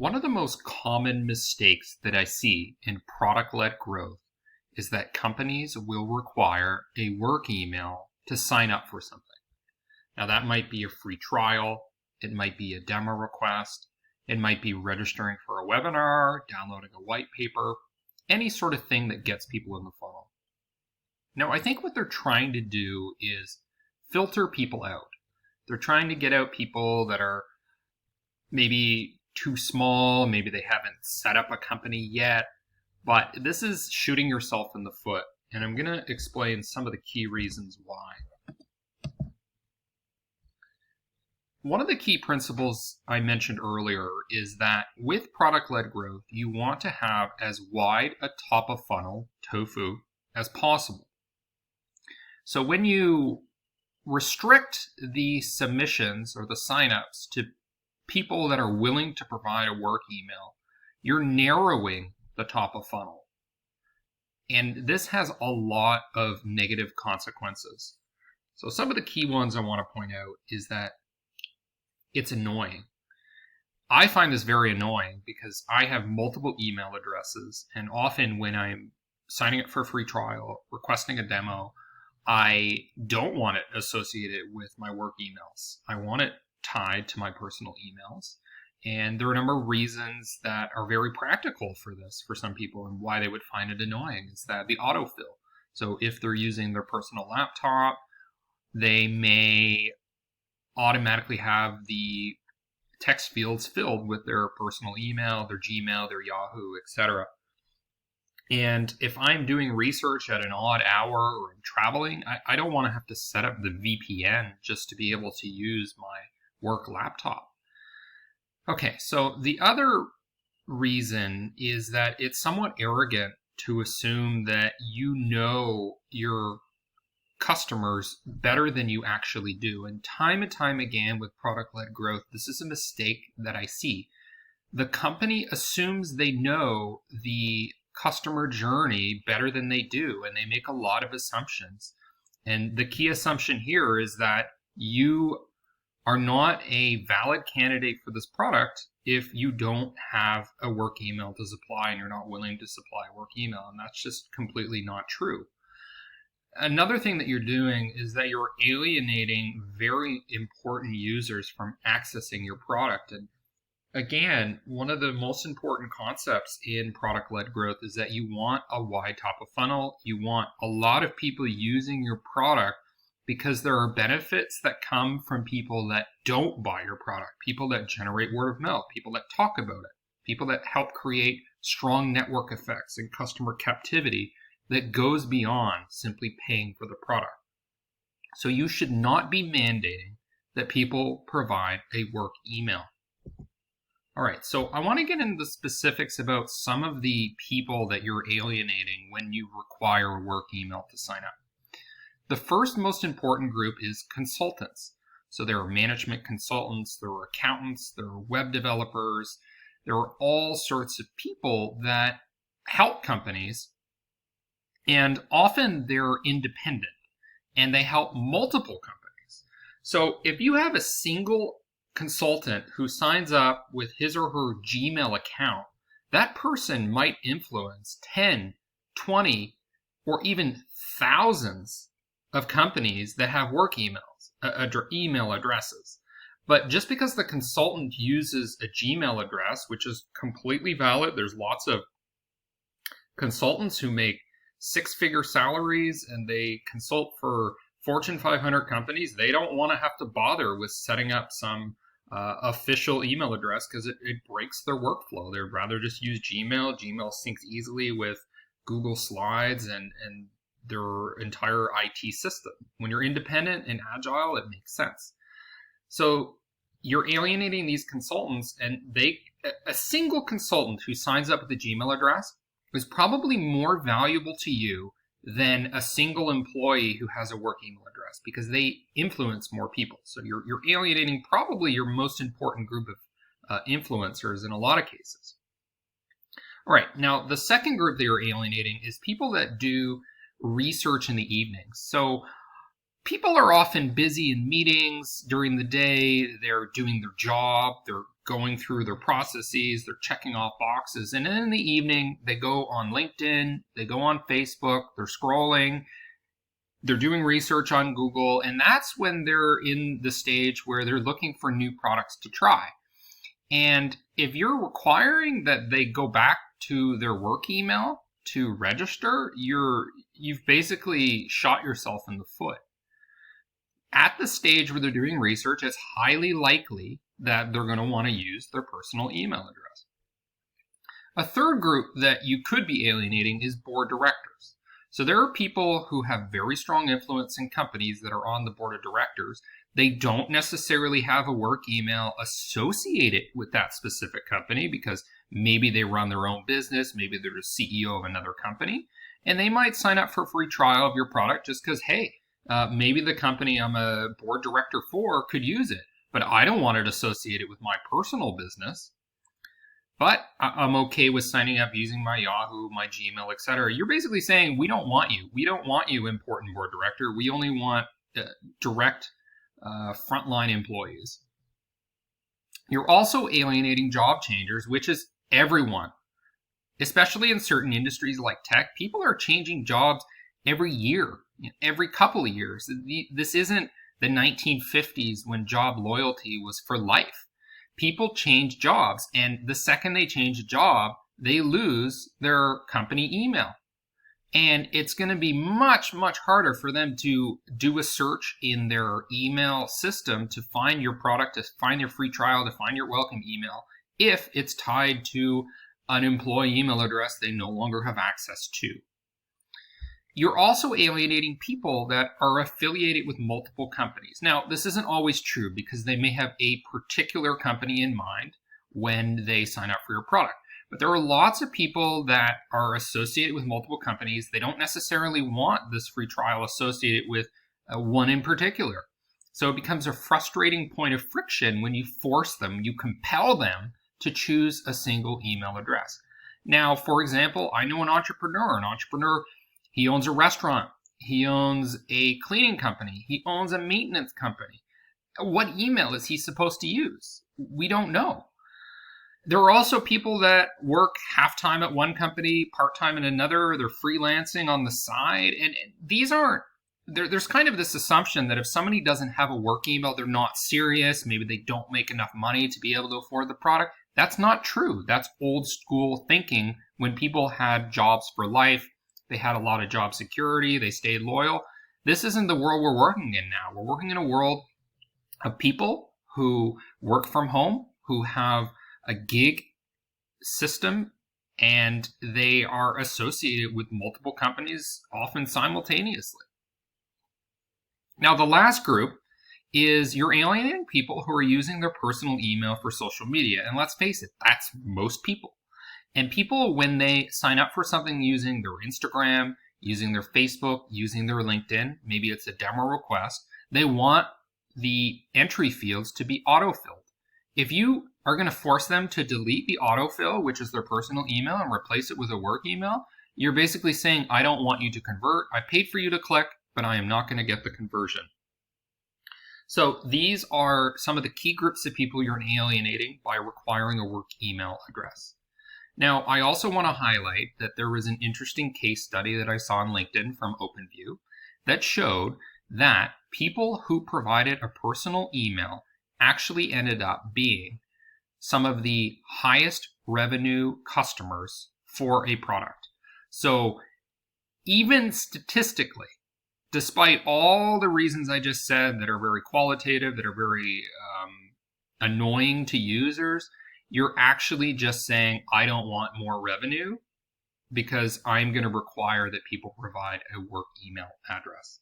One of the most common mistakes that I see in product-led growth is that companies will require a work email to sign up for something. Now, that might be a free trial, it might be a demo request, it might be registering for a webinar, downloading a white paper, any sort of thing that gets people in the funnel. Now, I think what they're trying to do is filter people out. They're trying to get out people that are maybe too small, maybe they haven't set up a company yet, but this is shooting yourself in the foot. And I'm going to explain some of the key reasons why. One of the key principles I mentioned earlier is that with product-led growth, you want to have as wide a top of funnel, tofu, as possible. So when you restrict the submissions or the signups to people that are willing to provide a work email, you're narrowing the top of funnel. And this has a lot of negative consequences. So some of the key ones I want to point out is that it's annoying. I find this very annoying because I have multiple email addresses, and often when I'm signing up for a free trial, requesting a demo, I don't want it associated with my work emails. I want it tied to my personal emails. And there are a number of reasons that are very practical for this for some people, and why they would find it annoying is that the autofill. So if they're using their personal laptop, they may automatically have the text fields filled with their personal email, their Gmail, their Yahoo, etc. And if I'm doing research at an odd hour or I'm traveling, I don't want to have to set up the VPN just to be able to use my work laptop. Okay, so the other reason is that it's somewhat arrogant to assume that you know your customers better than you actually do. And time again with product-led growth, this is a mistake that I see. The company assumes they know the customer journey better than they do, and they make a lot of assumptions. And the key assumption here is that you are not a valid candidate for this product if you don't have a work email to supply and you're not willing to supply a work email. And that's just completely not true. Another thing that you're doing is that you're alienating very important users from accessing your product. And again, one of the most important concepts in product-led growth is that you want a wide top of funnel. You want a lot of people using your product because there are benefits that come from people that don't buy your product, people that generate word of mouth, people that talk about it, people that help create strong network effects and customer captivity that goes beyond simply paying for the product. So you should not be mandating that people provide a work email. All right, so I want to get into the specifics about some of the people that you're alienating when you require a work email to sign up. The first most important group is consultants. So there are management consultants, there are accountants, there are web developers, there are all sorts of people that help companies, and often they're independent and they help multiple companies. So if you have a single consultant who signs up with his or her Gmail account, that person might influence 10, 20, or even thousands of companies that have work emails, email addresses. But just because the consultant uses a Gmail address, which is completely valid, there's lots of consultants who make six-figure salaries and they consult for Fortune 500 companies. They don't want to have to bother with setting up some official email address because it breaks their workflow. They'd rather just use Gmail. Gmail syncs easily with Google Slides and their entire IT system. When you're independent and agile, it makes sense. So you're alienating these consultants, and a single consultant who signs up with a Gmail address is probably more valuable to you than a single employee who has a work email address because they influence more people. So you're alienating probably your most important group of influencers in a lot of cases. All right, now the second group that you're alienating is people that do research in the evenings. So people are often busy in meetings during the day. They're doing their job. They're going through their processes, they're checking off boxes, and then in the evening, they go on LinkedIn, they go on Facebook, they're scrolling, they're doing research on Google, and that's when they're in the stage where they're looking for new products to try. And if you're requiring that they go back to their work email to register, you've basically shot yourself in the foot. At the stage where they're doing research, it's highly likely that they're going to want to use their personal email address. A third group that you could be alienating is board directors. So there are people who have very strong influence in companies that are on the board of directors. They don't necessarily have a work email associated with that specific company because maybe they run their own business, maybe they're the CEO of another company, and they might sign up for a free trial of your product just because, hey, maybe the company I'm a board director for could use it, but I don't want it associated with my personal business. But I'm okay with signing up using my Yahoo, my Gmail, etc. You're basically saying, we don't want you. We don't want you, important board director. We only want direct frontline employees. You're also alienating job changers, which is everyone. Especially in certain industries like tech, people are changing jobs every year, every couple of years. This isn't the 1950s when job loyalty was for life. People change jobs, and the second they change a job, they lose their company email. And it's going to be much, much harder for them to do a search in their email system to find your product, to find your free trial, to find your welcome email, if it's tied to an employee email address they no longer have access to. You're also alienating people that are affiliated with multiple companies. Now, this isn't always true because they may have a particular company in mind when they sign up for your product. But there are lots of people that are associated with multiple companies. They don't necessarily want this free trial associated with one in particular. So it becomes a frustrating point of friction when you force them, you compel them to choose a single email address. Now, for example, I know an entrepreneur. He owns a restaurant. He owns a cleaning company. He owns a maintenance company. What email is he supposed to use? We don't know. There are also people that work half-time at one company, part-time in another. They're freelancing on the side. And these aren't, there's kind of this assumption that if somebody doesn't have a work email, they're not serious. Maybe they don't make enough money to be able to afford the product. That's not true. That's old school thinking when people had jobs for life. They had a lot of job security. They stayed loyal. This isn't the world we're working in now. We're working in a world of people who work from home, who have a gig system, and they are associated with multiple companies, often simultaneously. Now, the last group is you're alienating people who are using their personal email for social media. And let's face it, that's most people. And people, when they sign up for something using their Instagram, using their Facebook, using their LinkedIn, maybe it's a demo request, they want the entry fields to be autofilled. If you are going to force them to delete the autofill, which is their personal email, and replace it with a work email, you're basically saying, I don't want you to convert. I paid for you to click, but I am not going to get the conversion. So these are some of the key groups of people you're alienating by requiring a work email address. Now, I also want to highlight that there was an interesting case study that I saw on LinkedIn from OpenView that showed that people who provided a personal email actually ended up being some of the highest revenue customers for a product. So even statistically, despite all the reasons I just said that are very qualitative, that are very annoying to users, you're actually just saying, I don't want more revenue because I'm going to require that people provide a work email address.